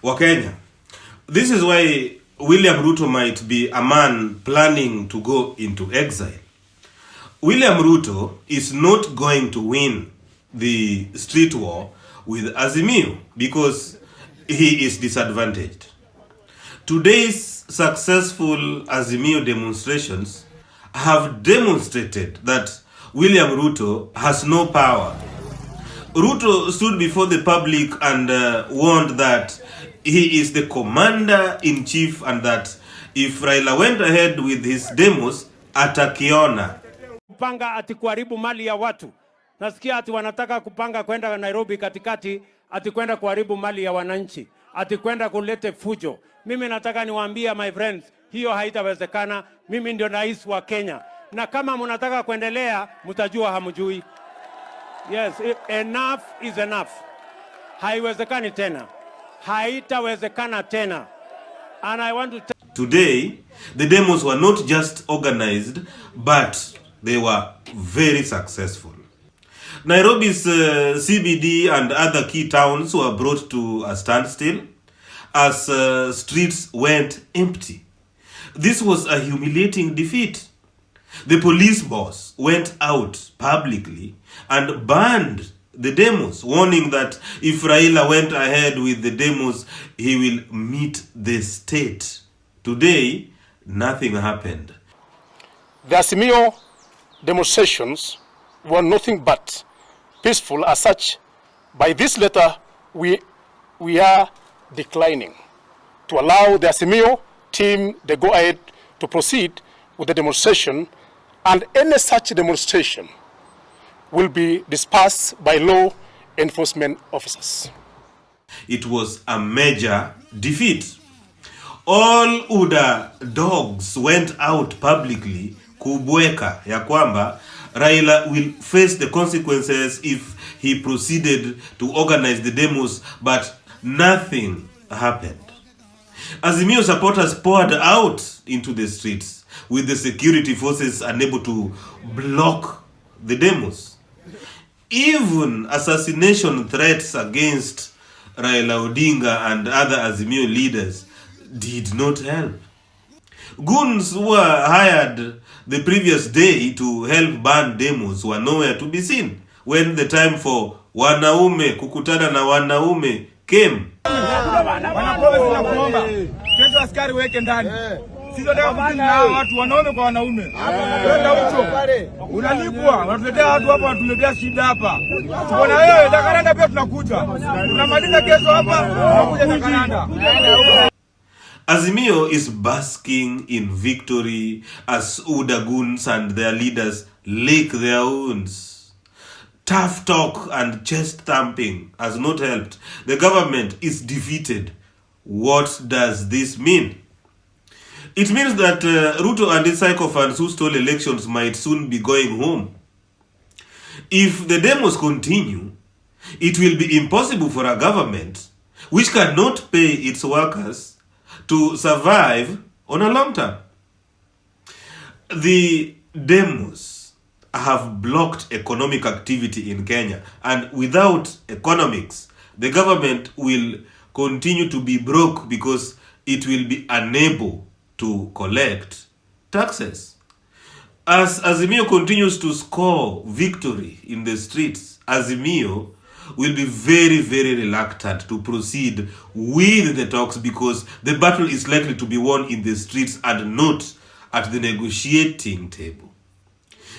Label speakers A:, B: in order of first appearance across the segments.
A: Wakenya. This is why William Ruto might be a man planning to go into exile. William Ruto is not going to win the street war with Azimio because he is disadvantaged. Today's successful Azimio demonstrations have demonstrated that William Ruto has no power. Ruto stood before the public and warned that he is the commander-in-chief and that if Raila went ahead with his demos, atakiona.
B: Kupanga ati kuharibu mali ya watu. Nasikia ati wanataka kupanga kwenda Nairobi katikati ati kwenda kuharibu mali ya wananchi. Ati kwenda kulete fujo. Mimi nataka niwaambie my friends, hiyo haitawezekana. Mimi ndio rais wa Kenya. Na kama mnataka kuendelea, mtajua hamjui. Yes, enough is enough. Haiwezekani tena. Haitawezekana tena. And I want to
A: Today, the demos were not just organized, but they were very successful. Nairobi's CBD and other key towns were brought to a standstill as streets went empty. This was a humiliating defeat. The police boss went out publicly and banned the demos, warning that if Raila went ahead with the demos, he will meet the state. Today, nothing happened.
C: The Azimio demonstrations were nothing but peaceful. As such, by this letter, we are declining to allow the Azimio team the go-ahead to proceed with the demonstration, and any such demonstration will be dispersed by law enforcement officers.
A: It was a major defeat. All UDA dogs went out publicly kubweka ya kwamba Raila will face the consequences if he proceeded to organize the demos, but nothing happened. Azimio supporters poured out into the streets with the security forces unable to block the demos. Even assassination threats against Raila Odinga and other Azimio leaders did not help. Goons who were hired the previous day to help ban demos were nowhere to be seen when the time for wanaume kukutana na wanaume came.
D: Kesho askari weke ndani. Sisi tunataka kutunza watu wanaume kwa wanaume. Kwenda huko. Unalipwa, wanatuletea watu hapa, wanatuletea shida hapa. Tuko na wewe, Takaranda pia tunakuja. Tunamaliza kesho hapa, tunakuja Takaranda.
A: Azimio is basking in victory as UDA goons and their leaders lick their wounds. Tough talk and chest thumping has not helped. The government is defeated. What does this mean? It means that Ruto and his sycophants who stole elections might soon be going home. If the demos continue, it will be impossible for a government which cannot pay its workers to survive on a long term. The demos have blocked economic activity in Kenya, and without economics, the government will continue to be broke because it will be unable to collect taxes. As Azimio continues to score victory in the streets, Azimio will be very, very reluctant to proceed with the talks because the battle is likely to be won in the streets and not at the negotiating table.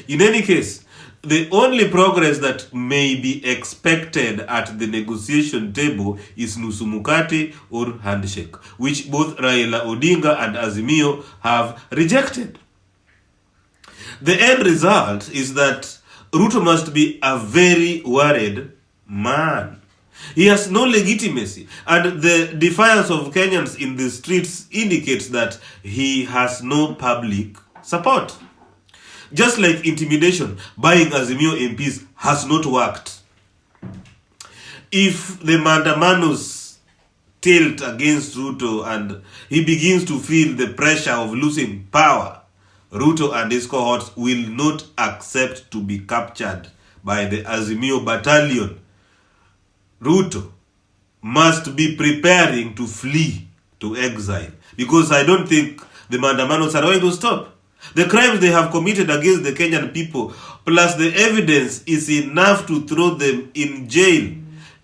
A: In any case, the only progress that may be expected at the negotiation table is nusumukati or handshake, which both Raila Odinga and Azimio have rejected. The end result is that Ruto must be a very worried man. He has no legitimacy, and the defiance of Kenyans in the streets indicates that he has no public support. Just like intimidation, buying Azimio MPs has not worked. If the Mandamanos tilt against Ruto and he begins to feel the pressure of losing power, Ruto and his cohorts will not accept to be captured by the Azimio battalion. Ruto must be preparing to flee to exile, because I don't think the Mandamanos are going to stop. The crimes they have committed against the Kenyan people, plus the evidence, is enough to throw them in jail.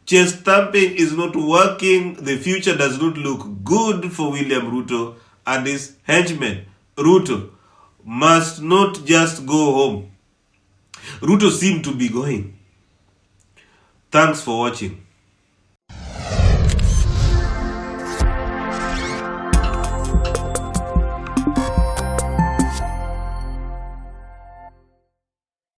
A: Chest thumping is not working. The future does not look good for William Ruto and his henchmen. Ruto must not just go home. Ruto seemed to be going. Thanks for watching.